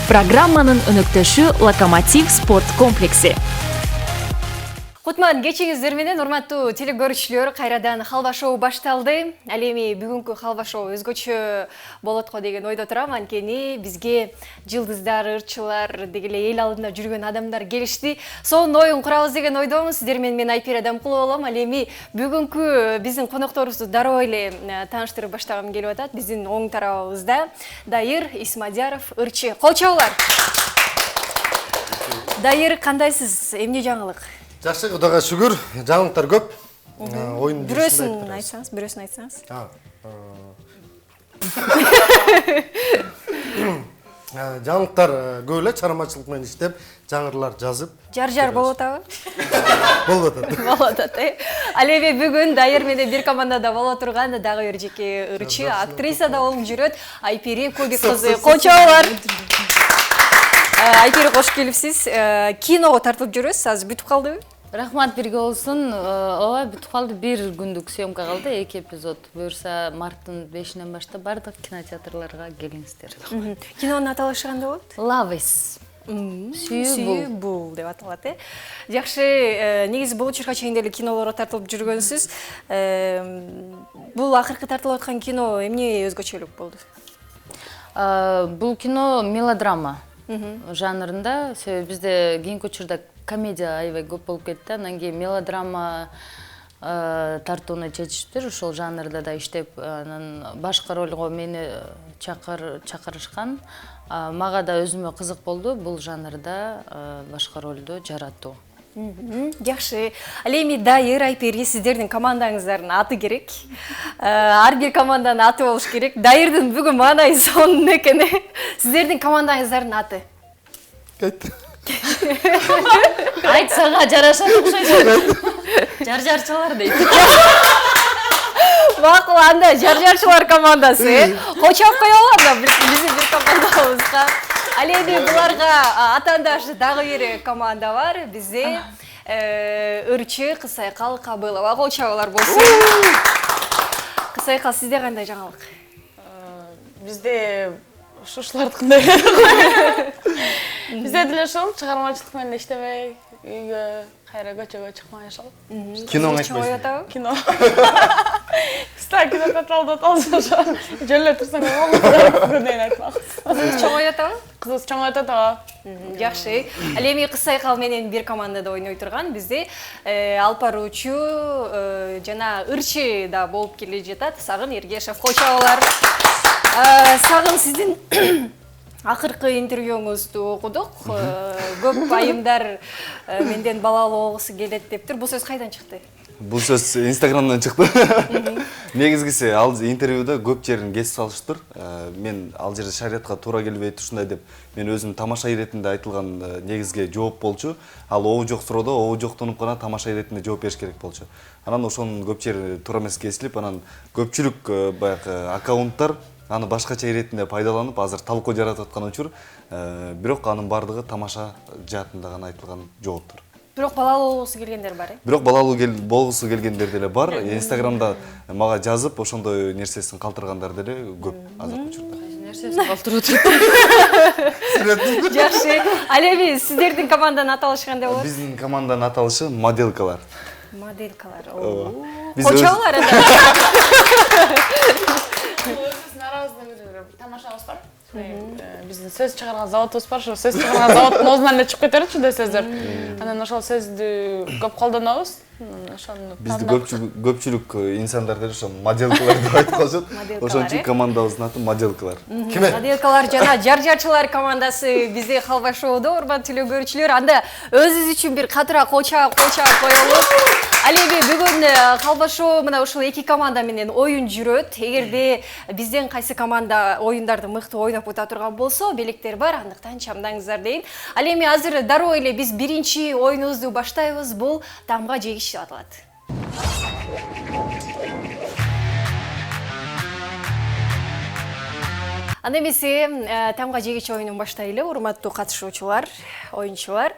Программанын өнөктөшү Локомотив спорт комплекси. Кутман кечиңиздер менен урматтуу телекөрүүчүлөр, кайрадан халва шоу башталды. Ал эми бүгүнкү халва шоу өзгөчө болот го деген ойдо турам. Анткени бизге жылдыздар, ырчылар, дегеле эл алдында жүргөн адамдар келишти. Сонун оюн курабыз деген ойдомун. Сиздер менен мен Айпер Адамкулова болом. Ал эми бүгүнкү биздин конокторубузду дароо эле тааныштырып баштагым келип атат. Биздин оң тарабыбызда Дайыр Исмадияров, ырчы. Кол чабуулар. Дайыр, кандайсыз? Эмне жаңылык? Жакшы, Кудайга шүгүр. Жаңылыктар көп. Ойын Бирөөсүн айтсаңыз. Жаңылыктар көп эле, чыгармачылык менен иштеп, жаңырлар жазып. Жар болуп атабы? Болуп атат. Болуп атат. Ал эми бүгүн Дайыр менен бир командада боло турган дагы бир жеке ырчы, актриса да болуп жүрөт. Айпери Кубик кызы. Кол чабуулар. Айпери кош келипсиз. Киного тартылып жүрөсүз. Азыр бүтүп калдыбы? Рахмат, бирге болсун. Ооба, бүтүп калды. Бир күндүк съемка калды, 2 эпизод. Буюрса марттын 5-нен баштап бардык кинотеатрларга келиңиздер. Кинонун аталышы кандай болот? Love Сүйүү бул деп аталат. Жакшы, негизи бул учурга чейин деле кинолорго тартылып жүргөнсүз. Бул акыркы тартылып аткан кино эмне өзгөчөлүк болду? Бул кино мелодрама жанрында. Себеби бизде кийинки учурда комедия аябай көп болуп кетти. Анан кийин мелодрама тартууну чечиптир. Ошол жанрда да иштеп, анан башкы ролго мени чакырышкан. Мага да өзүмө кызык болду бул жанрда башкы ролду жаратуу. Жакшы. Ал эми Дайыр, Айпери, сиздердин командаңыздардын аты керек. Ар бир команданын аты болуш керек. Дайырдын бүгүн маанайы сонун экен. Сиздердин командаңыздардын аты? Айт, сага жарашат окшойт. Жар-жарчылар дейт. Макул, анда жар-жарчылар командасы. Кочоп коелу да биздин бир командабызга. Ал эми буларга атаандаш дагы бир команда бар. Бизде ырчы Кысайкал Кабылова. Кол чабуулар болсун. Кысайкал, сизде кандай жаңылык? Бизде ушулардыкындай. Бизде деле ушул чыгармачылык менен иштебей, үйгө кайра көчөгө чыкмай ошол. Кино айтпайсың. Кино. Кино таталды талжаша. Жөлө турсаң болду. Кызыңыз чоң оятабы? Кызыбыз чоң оятат. Жакшы. Ал эми Кысайкал менен бир командада ойной турган. Бизде алпаруучу жана ырчы да болуп келе жатат. Сагын Эргешев. Кол чабуулар. Сагын, сиздин акыркы интервьюңузду окудук. Көп айымдар менден балалуу болгусу келет дептир. Бул сөз кайдан чыкты? Бул сөз Инстаграмдан чыкты. Негизгиси ал интервьюда көп жерин кесип салыштыр. Мен ал жерде шариатка туура келбейт ушундай деп мен өзүм тамаша иретинде айтылган негизге жооп болчу. Ал обу жок суроодо обу жоктонуп гана тамаша иретинде жооп бериш керек болчу. Анан ошонун көп жери туура эмес кесилип, анан көпчүлүк баягы аккаунттар аны башкача иретинде пайдаланып, азыр талкуу жаратып аткан учур, бирок анын бардыгы тамаша жаатында гана айтылган жооптор. Бирок балалуу болгусу келгендер бар, Бирок балалуу болгусу келгендер деле бар. Инстаграмда мага жазып, ошондой нерсесин калтыргандар деле көп азыркы учурда. Нерсесин калтырып отуруп. Жакшы. Ал эми сиздердин команданын аталышы кандай болот? Биздин команданын аталышы моделкалар. Моделкалар. Биз Кол чабуулар анда. Биздин арабызда бир тамашабыз бар. Биздин сөз чыгарган заводубуз бар. Ошол сөз чыгарган заводдун оозунан эле чыгып кетет ушундай сөздөр. Анан ошол сөздү көп колдонобуз. Ошону бизди көпчүлүк инсандар деле ошо моделкалар деп айтып калышат. Ошон үчүн командабыздын аты моделкалар. Моделкалар жана жар-жарчылар командасы бизде халва шоудо, урматтуу телекөрүүчүлөр. Анда өзүбүз үчүн бир катыра кол чаап коелу. Ал эми бүгүн халва шоу мына ушул эки команда менен оюн жүрөт. Эгерде бизден кайсы команда оюндарды мыкты ойноп өтө турган болсо, белектер бар, андыктан чамдаңыздар дейин. Ал эми азыр дароо эле биз биринчи оюнубузду баштайбыз. Бул тамга жегиш деп аталат. Анда эмесе тамга жегич оюнун баштайлы, урматтуу катышуучулар, оюнчулар.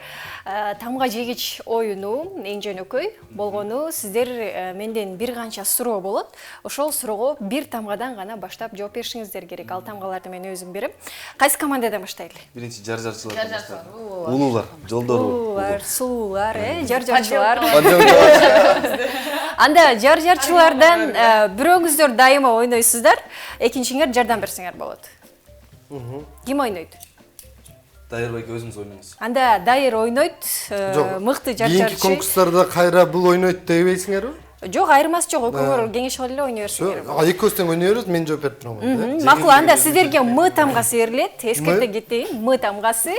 Тамга жегич оюну эң жөнөкөй болгону сиздер менден бир канча суроо болот. Ошол суроого бир тамгадан гана баштап жооп беришиңиздер керек. Ал тамгаларды мен өзүм берем. Кайсы командадан баштайлы? Биринчи жар-жарчылар. Улуулар, жолдор. Улуулар, сулуулар, жар-жарчылар. Анда жар-жарчылардан бирөөңүздөр дайыма ойнойсуздар, экинчиңер жардам берсеңер болот. Ким ойнойт? Дайыр байке өзүңүз ойноңуз. Анда Дайыр ойнойт, мыкты жар-жарчы. Кийинки конкурстарда кайра бул ойнойт дебейсиңерби? Жок, айырмасы жок, экөөңөр кеңеш кылып эле ойной берсеңер. Экөөбүз тең ойной беребиз, мен жооп берип турам. Макул, анда сиздерге М тамгасы берилет. Эскерте кетейин, М тамгасы.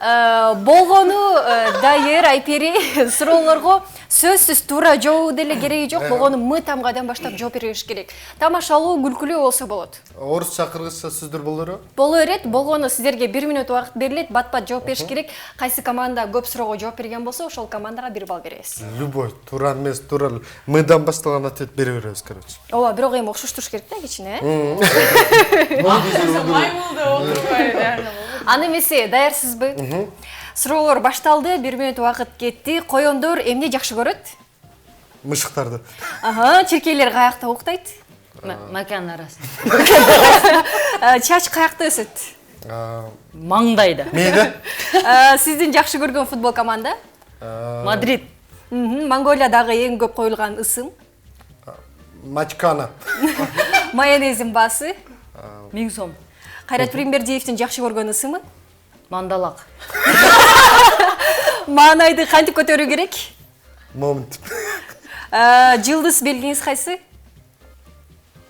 Болгону Дайыр, Айпери суроолорго сөзсүз туура жооп деле кереги жок. Болгону М тамгадан баштап жооп бериш керек. Тамашалуу, күлкүлүү болсо болот. Орусча, кыргызча сөздөр боло береби? Боло берет. Болгону сиздерге 1 минут убакыт берилет. Бат-бат жооп бериш керек. Кайсы команда көп суроого жооп берген болсо, ошол командага 1 балл беребиз. Любой, туура эмес, туура мыйдан башталган ответ бере беребиз, короче. Ооба, бирок эми окшоштуруш керек да кичине, Аны эмесе, даярсызбы? Суроолор башталды, 1 минут убакыт кетти. Коёндор эмне жакшы көрөт? Мышыктарды. Чиркейлер каякта уктайт? Макан арасында. Чач каякта өсөт? Маңдайда. Мейли. Сиздин жакшы көргөн футбол команда? Мадрид. Монголиядагы эң көп коюлган ысым? Мачкана. Майонездин баасы? 1000 сом. Кайрат Прембердиевдин жакшы көргөн ысымы? Мандалак. Маанайды кантип көтөрүү керек? Момент. Жылдыз белгиңиз кайсы?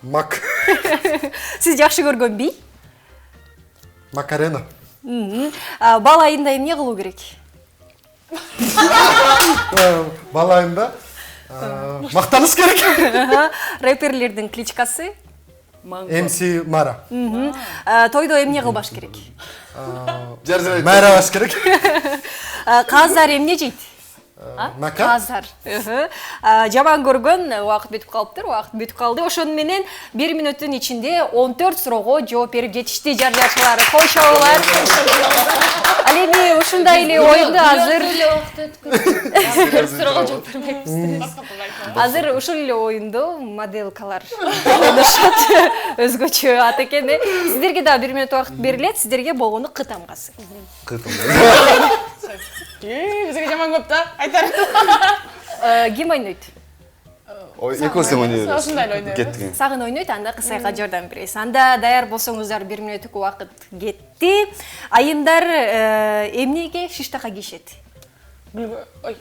Мак. Сиз жакшы көргөн бий? Макарена. Бал айында эмне кылуу керек? Бала айында мактаныш керек. Рэперлердин кличкасы? МС Мара. Тойдо эмне кылбаш керек? Майра баш керек. Каздар эмне жейт? Мака. Каздар. Жаман көргөн убакыт бүтүп калыптыр, убакыт бүтүп калды. Ошону менен 1 минуттун ичинде 14 суроого жооп берип жетишти жар-жарчылар. Койшоолар. Ал эми ушундай эле оюнду азыр ушул эле оюнду моделкалар ойношот. Өзгөчө ат экен. Сиздерге да 1 минут убакыт берилет. Сиздерге болгону К тамгасы. Бизге жаман көп да, айтар. Ким ойнойт? Экөөбүз тең ойной беребиз. Ошондой эле ойнойбуз. Кеттик. Сагын ойнойт, анда кысайга жардам беребиз. Анда даяр болсоңуздар 1 минуттук убакыт кетти. Айымдар эмнеге шиштака кийишет? Ой.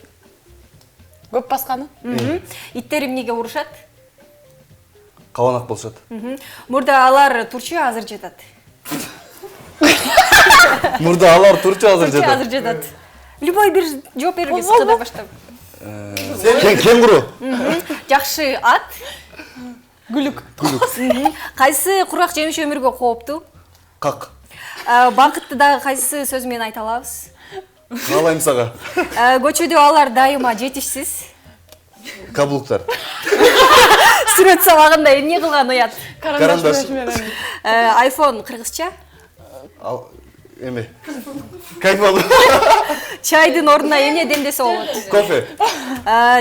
Көп басканы? Иттер эмнеге урушат? Кабанак болушат. Мурда алар турчу, азыр жатат. Мурда алар турчу, азыр Турчу, жатат. азыр жатат. Любой бир жооп бериңиз кыда баштап. Кенгуру. Жакшы ат? Гүлүк. Кайсы курак жемиш өмүргө кооптуу? Как? Бакытты дагы кайсы сөз менен айта алабыз? Каалайм сага. Көчөдө алар дайыма жетишсиз. Каблуктар. Сүрөт сабагында эмне кылган уят? Карандаш. Айфон кыргызча? Эме. Кайфалуу. Чайдын ордуна эмне демдесе болот? Кофе.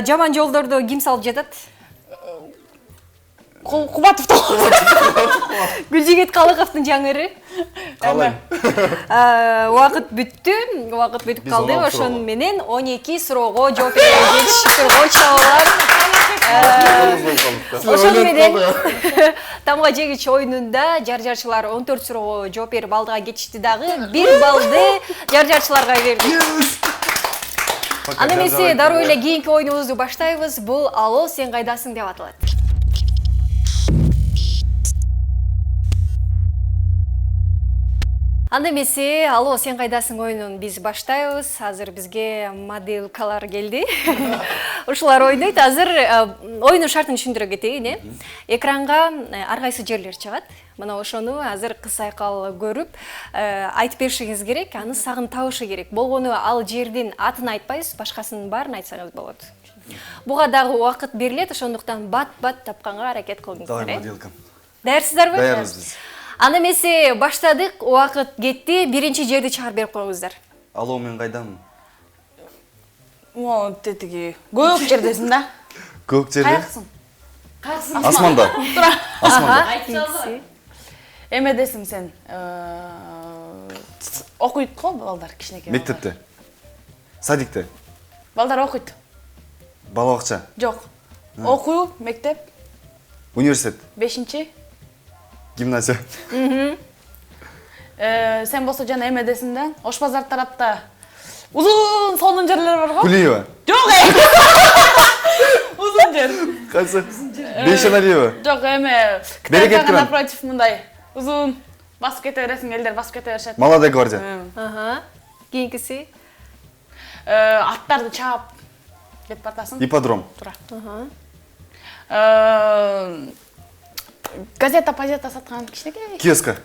Жаман жолдорду ким салып жатат? Кубатов. Гүлжигит Калыковдун жаңыры. Каалайм. Убакыт бүтүп калды. Ошону менен 12 суроого жооп берүүгө жетишиптир койчоолар. Ошону менен тамга жегич оюнунда жар-жарчылар 14 суроого жооп берип алдыга кетишти дагы. 1 баллды жар-жарчыларга берди. Аны эмесе дароо эле кийинки оюнубузду баштайбыз. Бул Алло, сен кайдасың деп аталат. Анда эмесе Алло, сен кайдасың оюнун биз баштайбыз. Азыр бизге моделкалар келди. Ушулар ойнойт. Азыр оюнун шартын түшүндүрө кетейин, Экранга ар кайсы жерлер чыгат. Мына ошону азыр кысайкал көрүп айтып беришиңиз керек, аны сагын табышы керек. Болгону ал жердин атын айтпайсыз, башкасынын баарын айтсаңыз болот. Буга дагы убакыт берилет, ошондуктан бат-бат тапканга аракет кылыңыздар. Давай моделкам. Даярсыздарбы? Даярбыз биз. Аны эмесе баштадык, убакыт кетти. Биринчи жерди чыгарып берип коюңуздар. Алло, мен кайдамын? О, тетиги. Көк жердесиң да. Көк жерде? Кайыксың? Асманда. Асманда. Экинчиси. Эмедесиң сен? Окуйт го балдар кичинекей. Мектепте. Садикте. Балдар окуйт. Бала бакча. Жок. Окуу, мектеп, Университет. 5-чи. Гимназия. Сен болсо жана эмедесиң да. Ош базар тарапта узун сонун жерлер бар го. Кулиева. Жок. Узун жер. Кайсы? Бейшаналиева. Жок, эме Берекет Кытайга кран. напротив мындай узун басып кете бересиң, элдер басып кете беришет. Молодая гвардия. Кийинкиси. Аттарды чаап кетип бартасың. Ипподром. Тура. Газета саткан кичинекей. Киоска.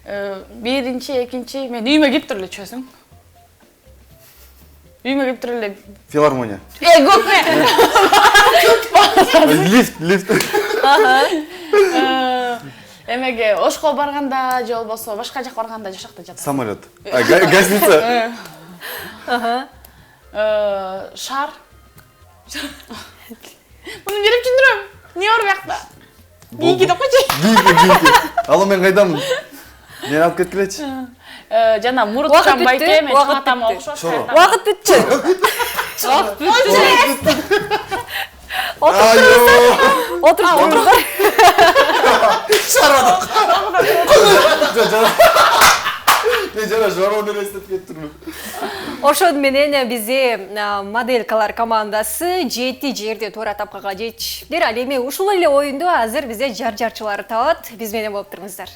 Биринчи, экинчи, мен үйүмө кирип туруп эле чөсүң. Үйүмө кирип туруп эле. Филармония. Көкме. Лифт. Эмеге Ошко барганда же болбосо башка жака барганда жашакта жатат. Самолет. Гостиница. Шар. Муну берип түшүндүрөм. Не бар биякта? Гийки деп койчу. Гийки. Алло, мен кайдамын? Мен алып кеткилечи. Жана Мурутжан байке мен чоңатам окшош. Убакыт бүттү. Убакыт бүттү. Отуруп. Мен жана жороон элестеп кеттирмин. Ошон менен бизде моделькалар командасы 7 жерде туура тапканга жетиштиптир. Ал эми ушул эле оюнду азыр бизде жар-жарчылар табат. Биз менен болуп туруңуздар.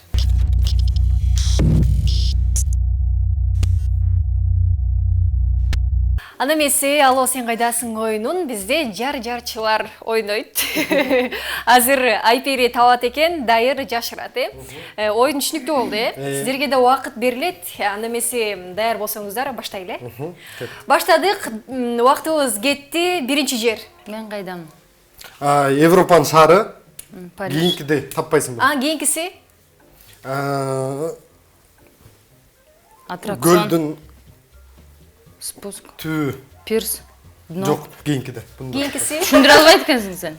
Аны эмесе алло сен кайдасың оюнун бизде жар-жарчылар ойнойт. Азыр Айпери табат экен, дайыр жашырат, Оюн түшүнүктүү болду, Сиздерге да убакыт берилет. Аны эмесе даяр болсоңуздар баштайлы. Баштадык, убактыбыз кетти. Биринчи жер. Мен кайдамын? Европанын шаары. Париж. Кийинкиде таппайсыңбы? Кийинкиси. Аттракцион. Көлдүн Спуск. түбү. Пирс. Дно. Жок, кийинкиде. Кийинкиси. Түшүндүрө албайт экенсиң сен.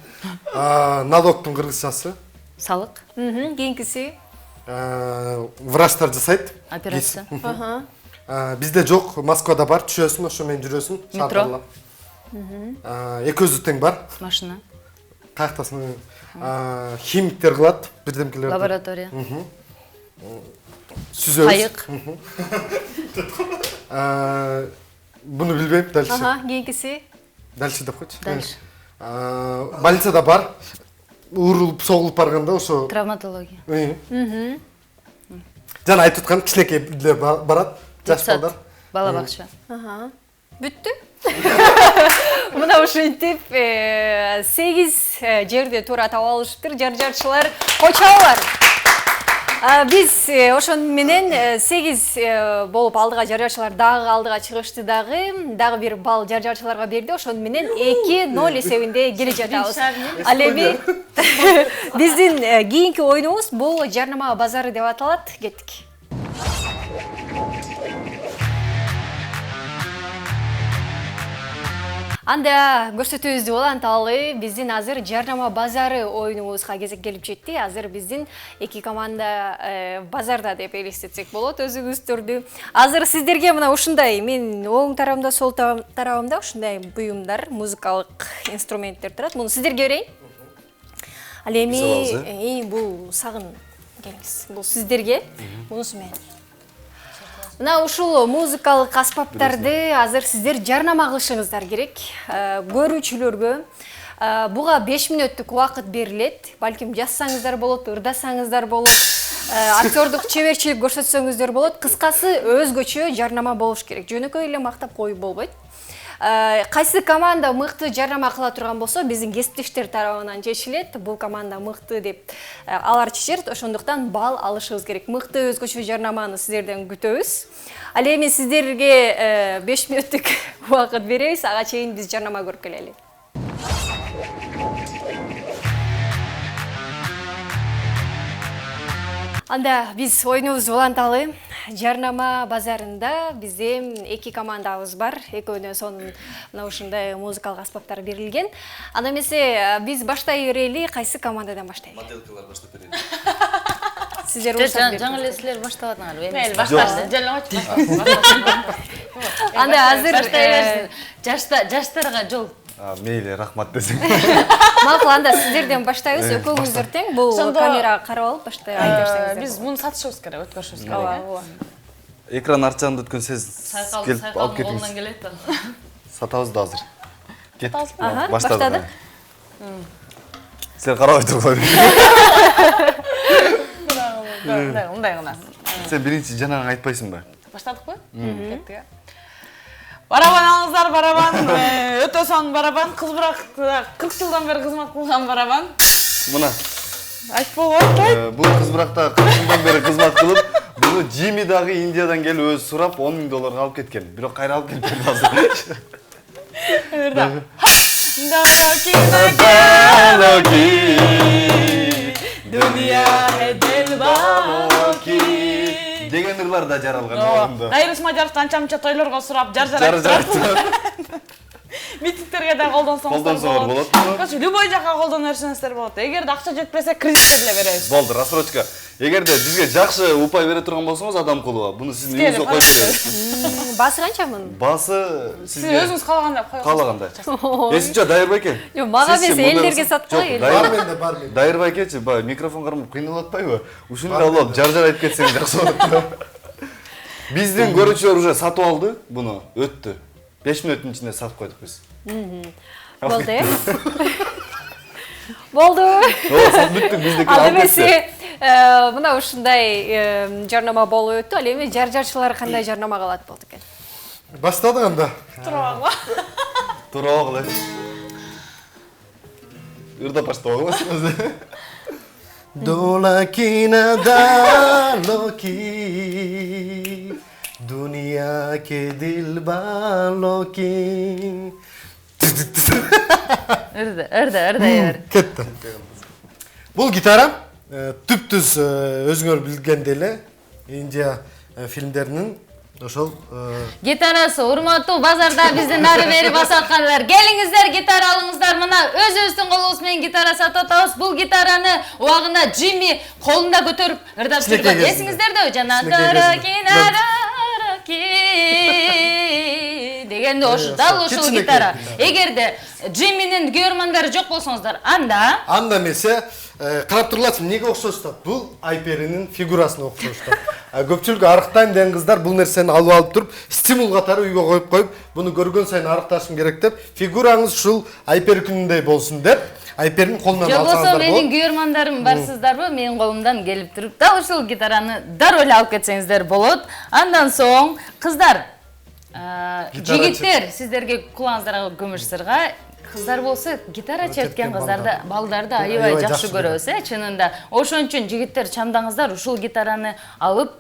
Налогтун кыргызчасы. Салык. Кийинкиси. Врачтар жасайт. Операция. Бизде жок, Москвада бар, түшөсүң, ошо менен жүрөсүң. Метро. Экөөзү тең бар. Машина. Каяктасың? Химиктер кылат, бирдемкелерди. Лаборатория. Сүзөбүз. Кайык. Буну билбейм, дальше. Кийинкиси. Дальше деп койчу. Дальше. Больницада бар. Урулуп, согулуп барганда ошо. Травматология. Жана айтып аткан кичинекейлер барат, жаш балдар. Бала бакча. Бүттү. Мына ушинтип 8 жерде туура таап алышыптыр. Жар-жарчылар кочоболор. Биз ошон менен 8 болуп алдыга жар-жарчылар дагы алдыга чыгышты дагы бир балл жар-жарчыларга берди. Ошон менен 2-0 эсебинде келе жатабыз. Ал эми биздин кийинки оюнубуз бул жарнама базары деп аталат. Кеттик. Анда көрсөтүүбүздү уланталы. Биздин азыр жарнама базары оюнубузга кезек келип жетти. Азыр биздин эки команда базарда деп элестетсек болот өзүңүздөрдү. Азыр сиздерге мына ушундай, мен оң тарабымда, сол тарабымда ушундай буюмдар, музыкалык инструменттер турат. Муну сиздерге берейин. Ал эми бул сагын келиңиз. Бул сиздерге, мунусу мен. Мына ушул музыкалык аспаптарды азыр сиздер жарнама кылышыңыздар керек. Көрүүчүлөргө буга 5 мүнөттүк убакыт берилет. Балким жазсаңыздар болот, ырдасаңыздар болот, актердук чеберчилик көрсөтсөңүздөр болот. Кыскасы өзгөчө жарнама болуш керек. Жөнөкөй эле мактап коюп болбойт. Кайсы команда мыкты жарнама кыла турган болсо, биздин кесиптештер тарабынан чечилет. Бул команда мыкты деп алар чечет. Ошондуктан балл алышыбыз керек. Мыкты өзгөчө жарнаманы сиздерден күтөбүз. Ал эми сиздерге 5 мүнөттүк убакыт беребиз. Ага чейин биз жарнама көрүп келели. Анда биз оюнубузду уланталы. Жарнама базарында биздин 2 командабыз бар. Экөөнө сонун мына ушундай музыкалык аспаптар берилген. Анда эмесе биз баштай берели, кайсы командадан баштайлы? Моделкалар баштап берели. Сиздер урушат жаңы эле силер баштап атыңар. Мейли, баштайсыз. Жалаңачы. Анда азыр Баштай берсин. Жаштарга жол. Мейли, рахмат десең. макул, анда сиздерден баштайбыз. Экөөңүздөр тең бул камерага карап алып баштай айта Биз муну сатышыбыз керек, өткөрүшүбүз керек. Экран арчаңда өткөн сез келип алып кетиңиз. Колунан келет. Сатабыз да азыр. Кет. баштадык. Силер карабай тургула. Мындай гана. Сен биринчи жанагын айтпайсыңбы? Баштадыкпы? Кеттик. Барабан алыңыздар, барабан. Өтө сонун барабан. Кыз бирок 40 жылдан бери кызмат кылган барабан. Мына. Айтып болбойт. Бул кыз бирокта 40 жылдан бери кызмат кылып, буну Джимми дагы Индиядан келип өзү сурап $10,000 алып кеткен. Бирок кайра алып келбеди азыр. Dünya edel baki. Деген ырлар да жаралган орунда. Дайрыс Мажарстан чамча тойлорго сурап жар-жар. Митингтерге да колдонсоңуздар болот. Короче, любой жака колдоно берсеңиздер болот. Эгерде акча жетпесе кредитке деле беребиз. Болду, рассрочка. Эгерде бизге жакшы упай бере турган болсоңуз, адам кулуба. Буну сиздин үйүңүзгө коюп беребиз. Басы канча мунун? Басы Сиз өзүңүз каалагандай коюңуз. каалагандай. Эсинче Дайырбай экен. Жок, мага эмес, элдерге саткыла. Бар менде, бар менде. Дайырбай экенчи, баягы микрофон кармап кыйналып атпайбы? Ушуну да алып жар-жар айтып кетсең жакшы болот. Биздин көрүүчүлөр уже сатып алды буну, өттү. 5 мүнөттүн ичинде сатып койдук биз. Болду. Болду. Сатып бүттүк, биздики Ал алып эмесе, кетти. мына ушундай жарнама болуп өттү. Ал эми жар-жарчылар кандай жарнама кылат болду экен? Баштадык анда. Тура огул. Ырдап баштабы? Dolakina daloki Dünya ke dil baloki Ырда. Ketdi. Бул гитара түптүз өзүңөр билгендей эле Индия фильмдеринин ошол Гитарасы урматтуу базарда биздин ары бери басып аткандар. Келиңиздер, гитара алыңыздар. Мына өзүбүздүн колубуз менен гитара сатып атабыз. Бул гитараны убагында Джимми колунда көтөрүп ырдап жүргөн. Эсиңиздерде дегенде ошо дал ошол гитара. Эгерде Джимминин күйөрмандары жок болсоңуздар, анда эмесе карап турларсың, эмнеге окшоштот? Бул Айперинин фигурасына окшоштот. Көпчүлүк арыктайм деген кыздар бул нерсени алып туруп, стимул катары үйгө коюп, буну көргөн сайын арыкташым керек деп, фигураңыз ушул Айперикиндей болсун деп, Айперин колунан алсаңыздар болот. жокбосо менин күйөрмандарым барсыздарбы, менин колумдан келип туруп, дал ушул гитараны дароо эле алып кетсеңиздер болот. Андан соң кыздар, жигиттер сиздерге кулагыңыздарга күмүш сырга, кыздар болсо гитара черткен кыздарды, балдарды аябай жакшы көрөбүз, чынында. Ошон үчүн жигиттер чамдаңыздар, ушул гитараны алып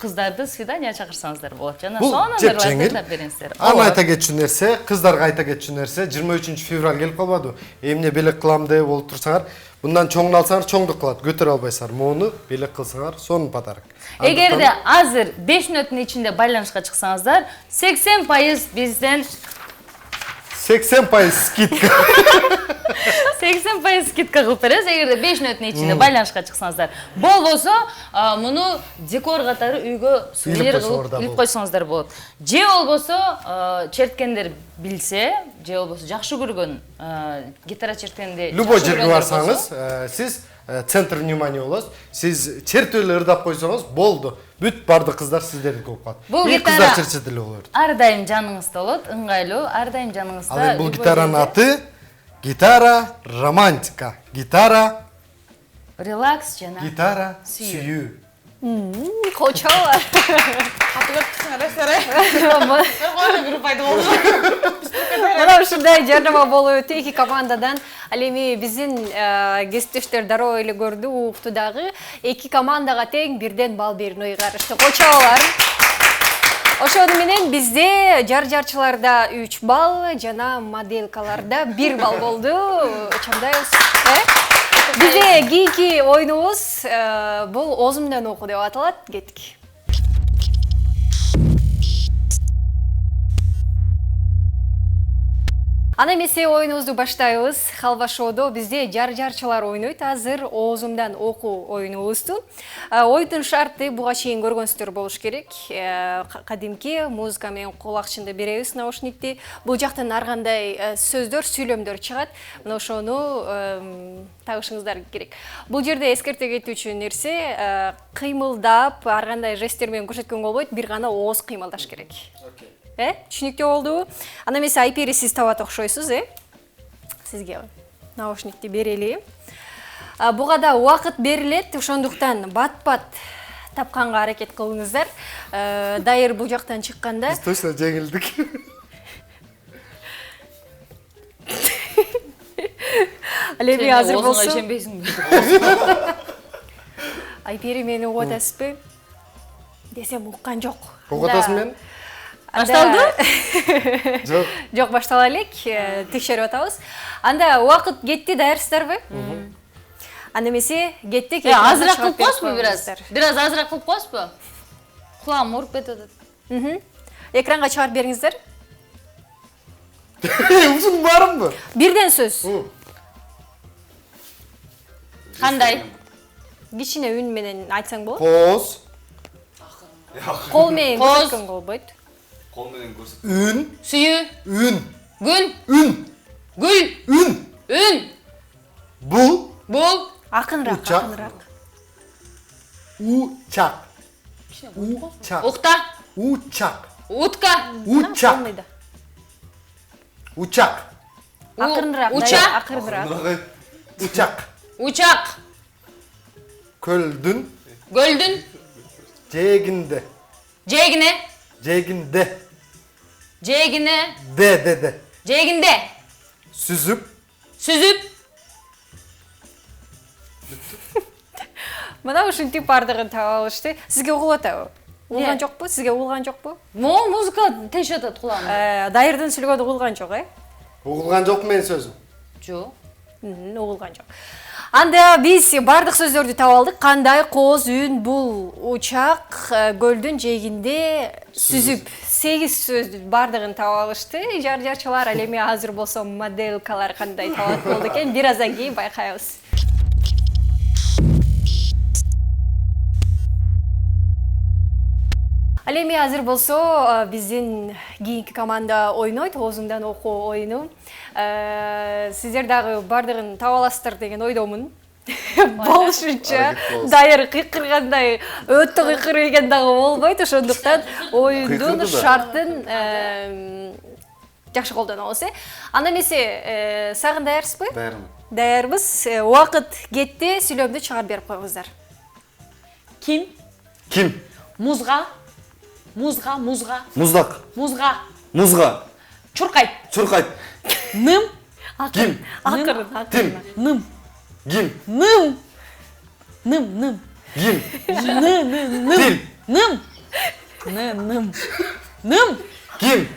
кыздарды свидание чакырсаңыздар болот. Жана сонун ырларды бериңиздер. Аны айта кетчү нерсе, кыздарга айта кетчү нерсе, 23 февраль келип калбады. Эмне белек кылам деп болуп турсаңар, bundan чоңун алсаңар чоңдук кылат. Көтөрө албайсыңар. Муну белек кылсаңар, сонун подарок. Эгерде азыр 5 мүнөттүн ичинде байланышка чыксаңыздар, 80% бизден 80% скидка. 80% скидка кылып беребиз, эгерде 5 мүнөттүн ичинде байланышка чыксаңыздар. Болбосо, муну декор катары үйгө сувенир кылып илип койсоңуздар болот. Же болбосо, черткендер билсе, же болбосо жакшы көргөн гитара черткенди Любой жерге барсаңыз, сиз центр внимания болосуз. Сиз чертип эле ырдап койсоңуз болду. Бүт бардык кыздар сиздердики болуп калат. Бул кыздар чертсе деле болот. Ар дайым жаныңызда болот, ыңгайлуу, ар дайым жаныңызда. Ал эми бул гитаранын аты гитара романтика. Гитара релакс жана гитара сүйүү. Кочолор. Мына ушундай жарнама болуп өтү 2 командадан. Ал эми биздин кесиптештер дароо эле көрдү, укту дагы 2 командага тең бирден балл берүүнү ыйгарышты. Кочолор. Ошону менен бизде жар-жарчыларда 3 балл, жана моделкаларда 1 балл болду. Чамдайбыз, Бизде кийинки оюнубуз бул оозум менен окуу деп аталат. Кеттик. Ана эмесе оюнубузду баштайбыз. Халва шоудо бизде жар-жарчылар ойнойт. Азыр оозумдан окуу оюнубузду. Оюндун шарты буга чейин көргөнсүздөр болуш керек. Кадимки музыка менен кулакчынды беребиз, наушникти. Бул жактан ар кандай сөздөр, сүйлөмдөр чыгат. Мына ошону тагышыңыздар керек. Бул жерде эскерте кетүүчү нерсе кыймылдап, ар кандай жесттер менен көрсөткөнгө болбойт, бир гана ооз кыймылдаш керек. Түшүнүктүү болдубу? Ана эмесе айпери сиз табат окшойсуз, Сизге наушникти берели. Буга да убакыт берилет, ошондуктан бат-бат тапканга аракет кылыңыздар. Дайыр бул жактан чыкканда. Биз точно жеңилдик. Алеби азыр болсо. Озуңа ишенбейсиңби? Айпери мени угуп атасызбы? Десем уккан жок. Угуп атасың мени? Башталды? Жок, баштала элек, текшерип атабыз. Анда убакыт кетти, даярсыздарбы? Анда эмесе кеттик. Азыраак кылып коесузбу бираз? Бираз азыраак кылып коесузбу? Кулагым ооруп кетип атат. Экранга чыгарып бериңиздер. Узун барымбы? Бирден сөз. Кандай? Кичине үн менен айтсаң болот. Коз, Кол менен көрсөткөнгө болбойт. Кол менен көрсөт. үн, Сүйүү, үн, күн, үн, гүл, үн. үн, Бул бул, Акыныраак, Учак. акыныраак. учак. Учак. укта, Учак. утка, Учак. Болмойду. Учак. Акыныраак, учак, акыныраак. Учак. учак, Көлдүн гөлдүн, жээгинде. жээгине, Жээгинде. жээгине, Де. жээгинде, Сүзүп. сүзүп, Мына ушинтип бардыгын таап алышты. Сизге угулуп атабы? Угулган жокпу? Сизге угулган жокпу? могу музыка тешип атат кулагымда. Дайырдын сүйлөгөнү угулган жок, Угулган жок менин сөзүм. Жок. Угулган жок. Анда биз бардык сөздөрдү таап алдык. Кандай, коз, үн, бул, учак, көлдүн жээгинде, сүзүп. 8 сөздү бардыгын таап алышты. Жар-жарчылар, ал эми азыр болсо моделкалар кандай табат болду экен, бир аздан кийин байкайбыз. Ал эми азыр болсо биздин кийинки команда ойнойт, оозумдан окуу оюну. Сиздер дагы бардыгын таап аласыздар деген ойдомун. Болушунча дайыр кыйкыргандай өтө кыйкырып келген дагы болбойт, ошондуктан оюндун шартын жакшы колдонобуз. Анда эмесе сагын даярсызбы? Даярмын. Даярбыз. Убакыт кетти, сүйлөмдү чыгарып берип коюңуздар. Ким? Ким? Музга. Музга. Муздак. Музга. Музга. Чуркайт. Чуркайт. Ным. Ким? Акырын. Тим. Ным. Гим. Ным. Ным. Гим. Ным. Тим. Ным. Ным. Ным. Гим.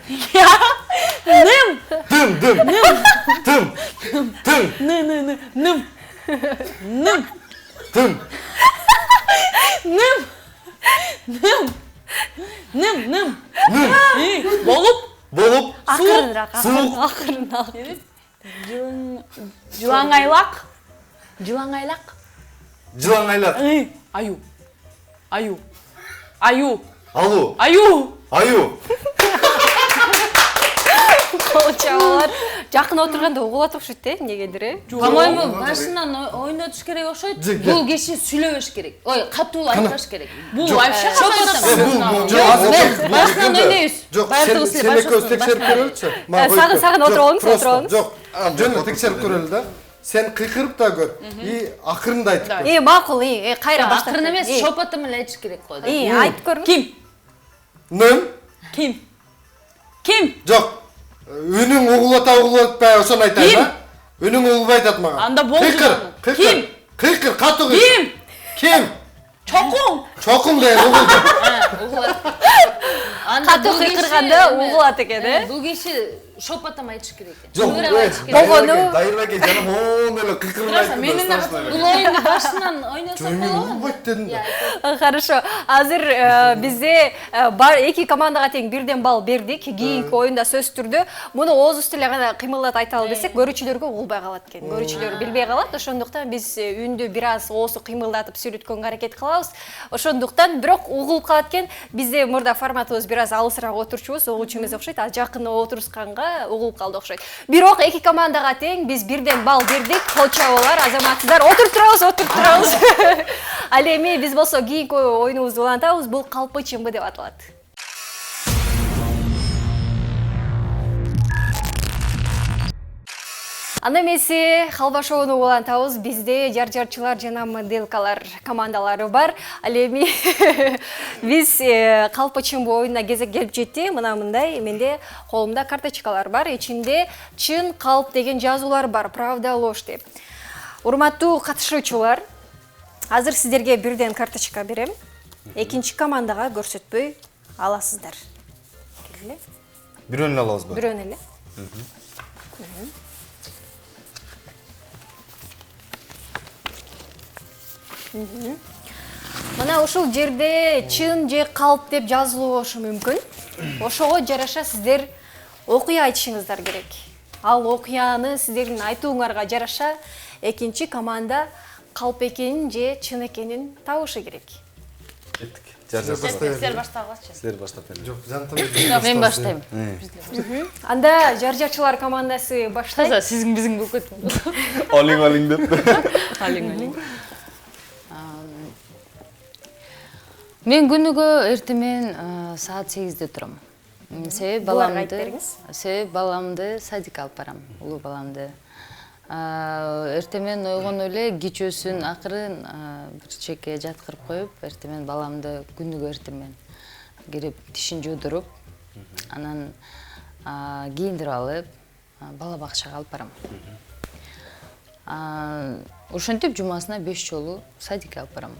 Ным. Тым. Тым. Тым. Ным. Тым. Ным. Болуп. Акырыныраак, Суук. акырыныраак. Жылаңайлак. Жылаңайлак. Аю. Алуу. Аю. Чабалар жакын отурганда угулат окшойт, эмнегедир, По-моему, башынан ойнотуш керек окшойт. Бул киши сүйлөбөш керек. Ой, катуу айтпаш керек. Бул вообще Башынан ойнойбуз. Жок, Баардыгыбыз сен экөөбүз текшерип көрөлүчү. Сагын отуруңуз, отуруңуз. Жок, жөн текшерип көрөлү да. Сен кыйкырып да көр. И акырында айтып көр. Макул, кайра баштап. Акырын эмес, шопоту менен айтыш керек го. Айтып көрүң. Ким? Ным? Ким? Жок. Үнүң угулатпай ошону айтайын да. Үнүң угулбай атат мага. Анда болду. Кыйкыр. Кыйкыр, катуу кыйкыр. Ким? Чокуң деген угулду. Угулат. Катуу кыйкырганда угулат экен, Бул киши шопотом айтыш керек экен. Жоқ, Чыныгыраак айтыш керек. Болгону- Дайырбек жаным моон эле кыйкырып айтты. Менин да Бул оюнду башынан ойносок Мен болобу? улбайт дедим да. Хорошо. Азыр бизде эки командага тең бирден балл бердик. Кийинки оюнда сөз түрдө муну ооз үстү эле гана кыймылдап айталы десек, көрүүчүлөргө болбой калат экен. Көрүүчүлөр билбей калат. Ошондуктан биз үндү бир аз оозу кыймылдатып сүрөткөнгө аракет кылабыз. Ошондуктан бирок угулуп калат экен. Бизде мурда форматыбыз бир аз алысыраак отурчубуз, угуучу эмес окшойт. А жакын отурушканга угулуп калды окшойт. Бирок эки командага тең биз бирден балл бердик. Кол чабуулар, азаматсыздар, отуруп турабыз. Ал эми биз болсо кийинки оюнубузду улантабыз. Бул калпы чымбы деп аталат. Анда эмеси халва шоуну улантабыз. Бизде жарчылар жана моделкалар командалары бар. Ал эми биз калпы чымбы оюнуна кезек келип жетти. Мына мындай менде колумда карточкалар бар. Ичинде чын, калп деген жазуулар бар. Правда, ложь деп. Урматтуу катышуучулар, азыр сиздерге бирден карточка берем. Экинчи командага көрсөтпөй аласыздар. Келгиле. Бирөөнү эле алабызбы? Бирөөнү эле. Мына ушул жерде чын же калп деп жазылуу болушу мүмкүн. Ошого жараша сиздер окуя айтышыңыздар керек. Ал окуяны сиздердин айтууңарга жараша экинчи команда калп экенин же чын экенин табышы керек. Кеттик. Жаржап Силер баштагылачы. Силер баштап бериңиз. Жок, жантам. Мен баштайм. Анда жарчылар командасы баштайт. Таза сизин биздин болуп кетти. Алиң деп. Алиң. Мен күнүгө эртемен саат 8-де турам. Себеби баламды садикке алып барам, улуу баламды. Эртемен ойгону эле кечөөсүн акырын бир чекке жаткырып коюп, эртемен баламды күнүгө эртемен кирип тишин жуудуруп, анан кийиндирип алып, бала бакчага алып барам. Ошентип жумасына 5 жолу садикке алып барам.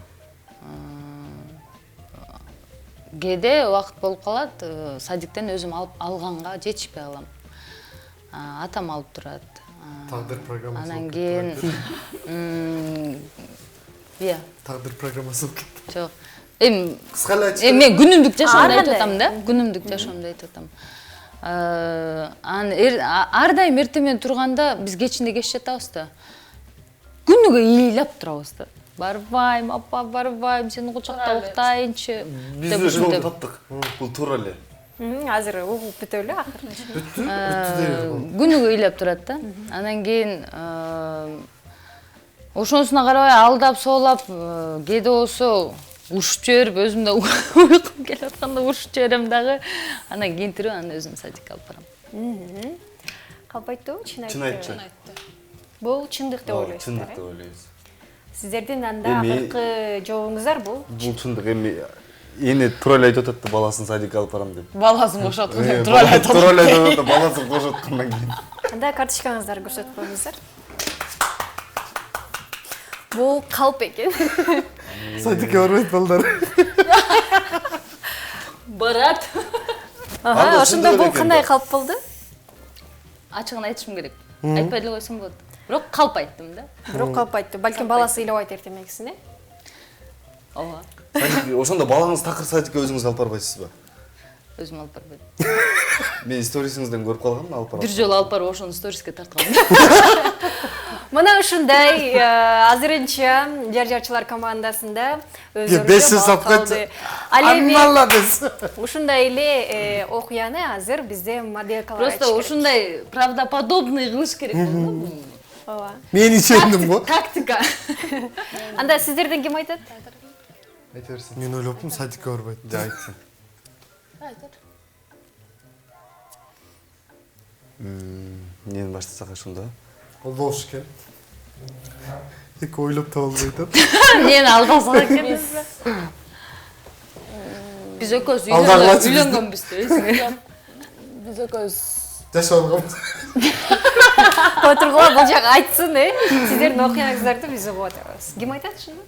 Кээде убакыт болуп калат, садиктен өзүм алганга жетишпей калам. Атам алып турат. Тагдыр программасы. Анан кийин Тагдыр программасы. Жок. Эми Кыска эле айтып. мен күнүмдүк жашоомду айтып атам да. Күнүмдүк жашоомду айтып атам. Ар дайым эртемен турганда биз кечинде кеч жатабыз да. Күнүгө ыйлап турабыз да. Барбайм, апа, барбайм, сени кучакта уктайынчы. Биз да жол таптык. Бул туура эле. Азыр угуп бүтө эле акырын. Күнүгө ыйлап турат да. Анан кийин ошонусуна карабай алдап соолап, кээде болсо урушуп жиберип, өзүм да уйкум келип атканда урушуп жиберем дагы. Анан кийинтирип, анан өзүм садикке алып барам. Калп айттыбы, чын Чын айтты. Бул чындык деп ойлойсуздар. Чындык деп ойлойбуз. Сиздердин анда акыркы жообуңуздар бул. Бул чындык эми эне туура эле айтып атат да, баласын садикке алып барам деп. Баласын кошоткон тура эле айтат. Туура эле айтып атат да, баласын кошоткондан кийин. Анда карточкаңыздарды көрсөтүп коюңуздар. Бул калп экен. Садикке барбайт балдар. Барат. Ошондо бул кандай калп болду? Ачыгын айтышым керек. Айтпай эле койсом болот. Бирок калп айттым да. Бирок калп айтты. Балким баласы ыйлабайт эртемегисине. Ооба. Садик, ошондо балаңыз такыр садикке өзүңүз алып барбайсызбы? Өзүм алып барбайм. Мен сторисиңизден көрүп калгам, алып барам. Бир жолу алып барып ошону сториске тарткам. Мына ушундай азырынча жарчылар командасында өздөрү Беш сөз алып кетти. Аммалла без. Ушундай эле окуяны азыр бизде моделкалар айтыш керек. Просто ушундай правдоподобный кылыш керек болду. Ооба. Мен ичендим го. Тактика. Анда сиздерден ким айтат? Айта берсин. Мен ойлоптум садикке барбайт. Жа айтсын. Эмнени баштасак ошондо? Ол болуш экен. Эки ойлоп таба албай атат. Мени алдасак экен. Биз экөөбүз үйлөнгөнбүз да. Биз экөөбүз Жашап алганбыз. Отургула бул жак айтсын, сиздердин окуяңыздарды биз угуп атабыз. Ким айтат ушуну?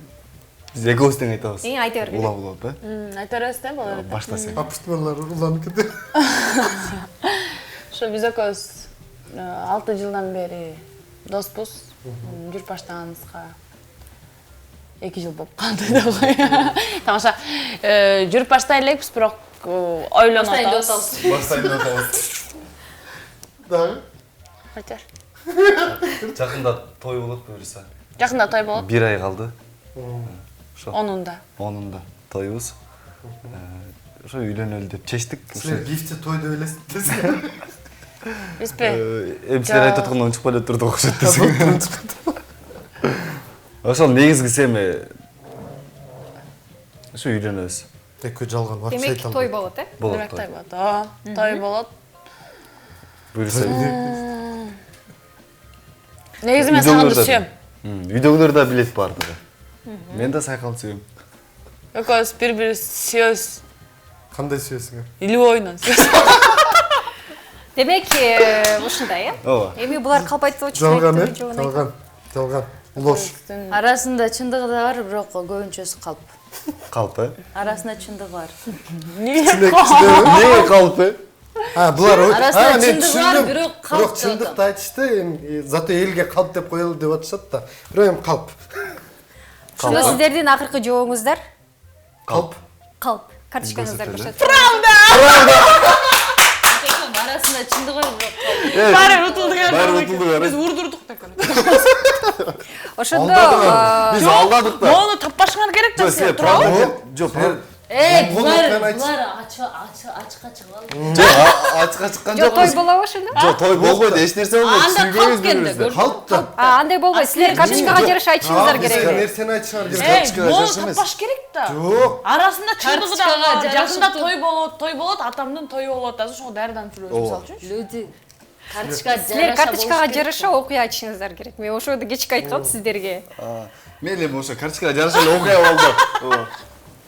Биз экөөбүз тең айтабыз. Айта бергиле. Улап, айта бересиз да, балдар. баштасаң. Апустмалар уланып кетти. Ошо биз экөөбүз 6 жылдан бери доспуз. Жүрүп баштаганыбызга 2 жыл болуп калды деп кой. Тамаша. Жүрүп баштай элекпиз, бирок ойлонуп атабыз. Баштайын деп атабыз. Дагы? Качар. Жакында той болот буюрса. Жакында той болот. 1 ай калды. Ошо. 10-унда тойбуз. Ошо үйлөнөлү деп чечтик. Силер гифти тойду элестесиңер. Бизби? Эмсилер айтып аткандан чыкпай эле турдук окшойт десең. Ошол негизгиси эми ошо үйлөнөбүз. Экөө жалган вакыт Демек айталды. той болот, Болот Демек той той. болот. Той болот. Буюрса. Негизи мен сагынды сүйөм. Үйдөгүлөр да билет бардыгы. Мен да сайкал сүйөм. Экөөбүз бири-бирибизди сүйөбүз. Кандай сүйөсүңөр? Любойнан сүйөбүз. Демек, ушундай, Ооба. Эми булар калп айтып Жалган, отчу. жалган. Лош. Арасында чындыгы да бар, бирок көбүнчөсү калп. Калп, Арасында чындык бар. Эмне калп? Булар Арасында мен чындык бар, түшүндүм. бирок Бирок калп. чындыкты айтышты, эми зато элге калп деп коелу деп атышат да. Бирок эми калп. Ушуну сиздердин акыркы жообуңуздар? Калп. Калп. Карточкаңыздар көрсөтүп. Арасында чындык бар, бирок калп. Баары утулдук. Баары утулдук. Биз урдурдук деп көрөт. Ошондо Биз алдадык да. Мону таппашыңар керек да силер, туурабы? Жок, Булар ачыкка чыгып алды. ачка чыккан Жок, жок. той болобу ошондо? Жок, той болбойт, эч нерсе болбойт. Анда Сүйбөйбүз калп келди, бирибизди. Калп да. Андай болбойт. Силер карточкага жараша айтышыңыздар керек. Нерсени айтышыңар керек. Мону таппаш керек да. Жок. Арасында чындыгы да Карточкага бар. жарашып Жакында той болот, атамдын тою болот. Азыр ошого даярданып жүрөбүз мисалы үчүн. Люди карточка Силер карточкага жараша окуя айтышыңыздар керек. Мен ошону кечке айткам сиздерге. Мен эми ошо карточкага жараша эле окуя болду. Ооба.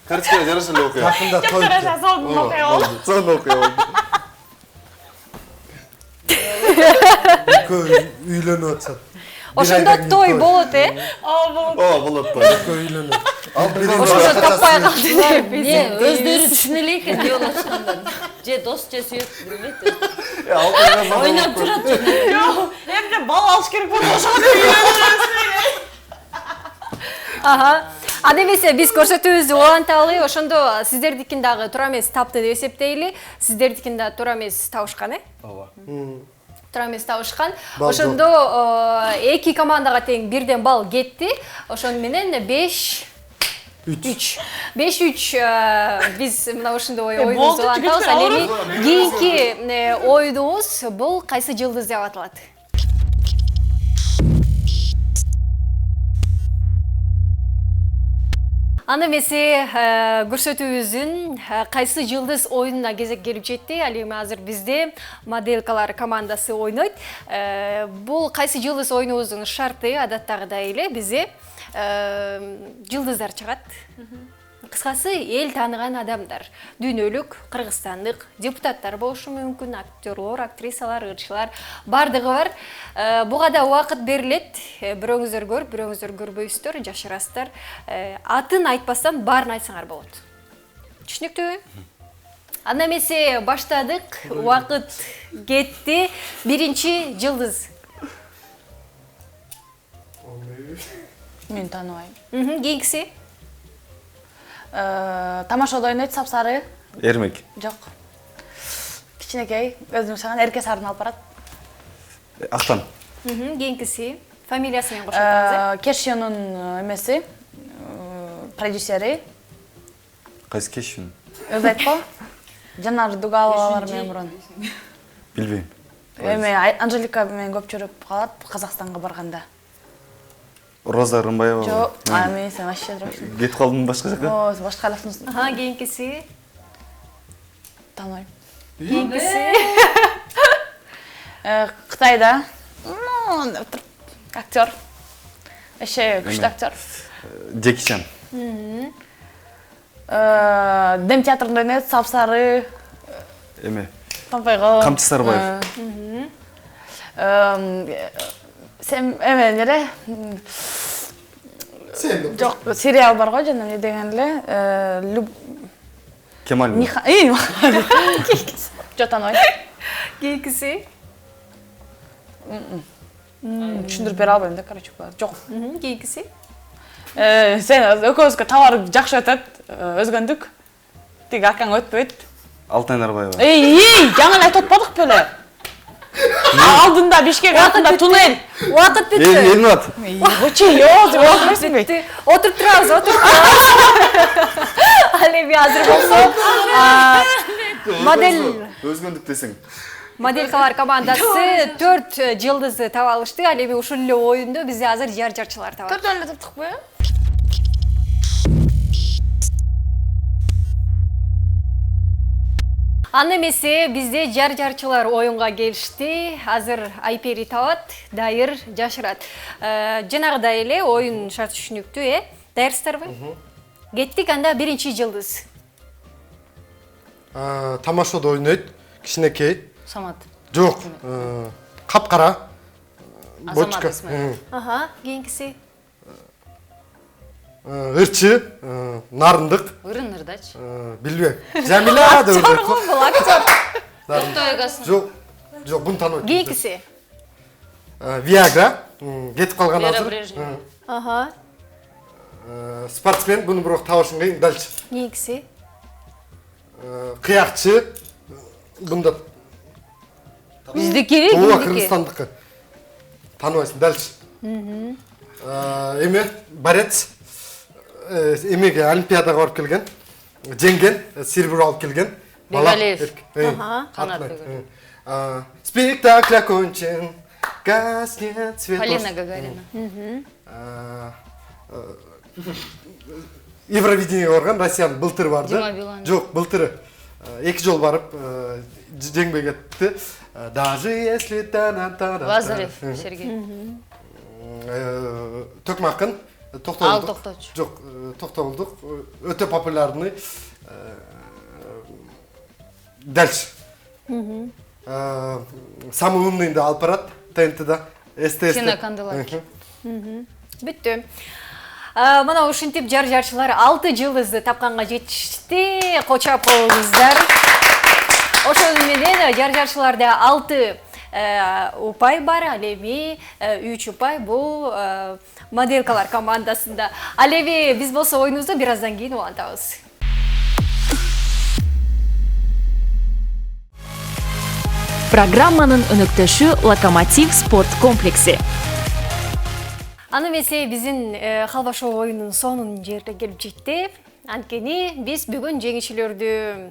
Карточкага жараша эле окуя. Жакында той. Жасалдын окуя болду. Сонун окуя болду. Экөө үйлөнүп атышат. Ошондо той болот, Болот. Ооба, болот той. Экөө үйлөнөт. Ал Ошондо таппай калды деп. Не, өздөрү түшүнө экен эмне болуп атканын. Же дос, же сүйөт, билбейт. Ойноп турат. Жок, эмне бал алыш керек болду ошого деп Аха. Анда эмесе биз көрсөтүүбүздү уланталы. Ошондо сиздердикин дагы туура эмес тапты деп эсептейли. Сиздердикин да туура эмес табышкан, Ооба. Туура эмес табышкан. Балл Ошондо эки командага тең бирден балл кетти. Ошону менен 5-3. 5-3 биз мына ушундай оюнубузду улантабыз. Ал эми кийинки оюнубуз бул кайсы жылдыз деп аталат. Анда эмесе көрсөтүүбүздүн кайсы жылдыз оюнуна кезек келип жетти. Ал эми азыр бизде моделькалар командасы ойнойт. Бул кайсы жылдыз оюнубуздун шарты адаттагыдай эле бизде жылдыздар чыгат. Кыскасы эл тааныган адамдар, дүйнөлүк, кыргызстандык депутаттар болушу мүмкүн, актерлор, актрисалар, ырчылар бардыгы бар. Буга да убакыт берилет. Бирөөңүздөр көрүп, бирөөңүздөр көрбөйсүздөр, жашырасыздар. Атын айтпастан баарын айтсаңар болот. Түшүнүктүүбү? Анда эмесе баштадык. Убакыт кетти. Биринчи жылдыз. Мен тааныбайм. Кийинкиси? Тамашада ойнойт, сапсары. Эрмек. Жок. Кичинекей, өзүм жашаган эрке сарын алып барат. Актан. Кийинкиси? Фамилиясы менен кошотуңуз. Кешионун эмеси, продюсери. Кайсы кешин? Өзү айткан. Жанар Дугаловалар менен мурун. Билбейм. Эми Анжелика менен көп жүрүп калат Казакстанга барганда. Роза Рымбаева. Жок, мен сен вообще дураксың. Кетип калдым башка жака. О, башка элесиң. Кийинкиси? Тааныбайм. Кийинкиси? Кытайда. Актер. Эше күчтүү актер. Джеки Чан. Дем театрында ойнойт, сапсары. Эме. Пампайгы. Камчы Сарбаев. Сен эме нере? Сен. Жок, сериал бар го жана эмне деген эле. Кемаль. Жок, тааныбайм. Кийинкиси? Түшүндүрүп бере албайм да, короче. Жок. Кийинкиси? Сен экөөбүзгө товар жакшы өтөт, өзгөндүк. Тиги акаң өтпөйт. Алтын Нарбаева. Жаңы эле айтып атпадык беле? Алдында Бишкек артында туннель. Убакыт бүттү. Элмат. Очи, ёз, болмойсуңбу? Отуруп турабыз. Ал эми азыр болсо модель Өзгөндүк десең. Моделькалар командасы 4 жылдызды таба алышты. Ал эми ушул эле оюнда бизде азыр жар-жарчылар табат. Төртөн эле таптыкпы? Аны эмесе бизде жар-жарчылар оюнга келишти. Азыр Айпери табат, Дайыр жашырат. Жанагыдай эле оюн шарт түшүнүктүү, Даярсыздарбы? Кеттик, анда биринчи жылдыз. Тамашада ойнойт, кичинекей. Самат. Жок, капкара. Азамат Исмаил. Кийинкиси. Ырчы, нарындык. Ырын-ырдачы. Билбейм. Жамила деп Актер го бул, актер. Октой эгасын. Жок, буну тааныбайм. Кийинкиси. Виагра, кетип калган Вера азыр. Брежнева. Спортсмен, буну бирок табышың кыйын. Дальше. Кийинкиси. Кыякчы, бунда. Биздики, Ооба, биздики. Кыргызстандыкы. Тааныбайсың. Дальше. Эме, борец. Эмеге Олимпиадага барып келген. Жеңген, серебро алып келген. Бегалиев. Канат. Спектакль окончен. Гаснет свет. Полина Гагарина. Евровидениеге барган, Россиянын былтыры барды. Дима Билан. Жок, былтыры. 2 жол барып, жеңбей кетти. Даже если та-на-та-на. Лазарев Сергей. Төкмакын, Ал токтолдук. Токточ. Жок, токтолдук. Өтө популярный. Дальше. Самый умныйды алып барат ТНТда. СТС. Киноканделаки. Бүттү. Мына ушинтип жар-жарчылар 6 жылдызды тапканга жетишти. Кочоп коюңуздар. Ошол менен жар-жарчыларда 6 упай бар, ал эми 3 упай бул моделькалар командасында. Ал эми биз болсо оюнубузду бир аздан кийин улантабыз. Программанын өнөктөшү Локомотив спорт комплекси. Аны эмесе биздин халва шоу оюнунун сонун жерине келип жетти. Анткени биз бүгүн жеңүүчүлөрдү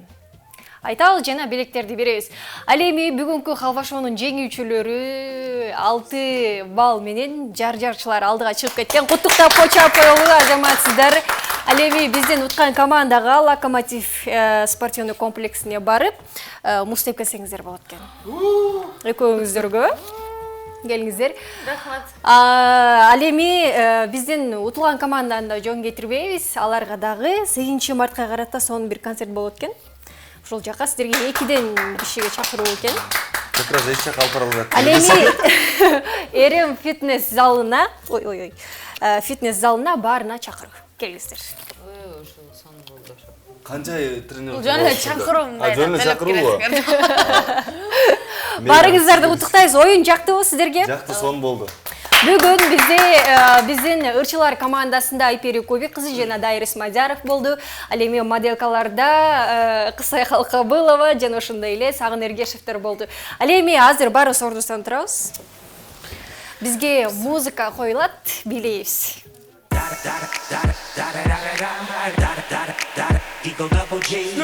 айтабыз жана белектерди беребиз. Ал эми бүгүнкү халва шоунун жеңүүчүлөрү 6 балл менен жар-жарчылар алдыга чыгып кеткен. Куттуктап кочоп коелу, азаматсыздар. Ал эми бизден уткан командага Локомотив спортивный комплексине барып, муз тепкесеңиздер болот экен. Экөөңүздөргө келиңиздер. Рахмат. Ал эми бизден утулган команданы да жөн кетирбейбиз. Аларга дагы 8 мартка карата сонун бир концерт болот экен. Ошол жака сиздерге 2ден кишиге чакыруу экен. Как раз эч жака алып бара албайт. Ал эми Эрем фитнес залына, фитнес залына баарына чакыруу. Келиңиздер. Канча тренер? Жөн эле чакыруу мындай. Жөн эле чакыруу. Баарыңыздарды куттуктайбыз. Оюн жактыбы сиздерге? Жакты, сон болду. Бүгүн биздин ырчылар командасында Айпери Кубик кызы жана Дайыр Исмадияров болду. Ал эми моделькаларда Кысай Халкабылова жана ошондой эле Сагын Эргешевтер болду. Ал эми азыр барыбыз ордубуздан турабыз. Бизге музыка коюлат, бийлейбиз. Eagle Double G.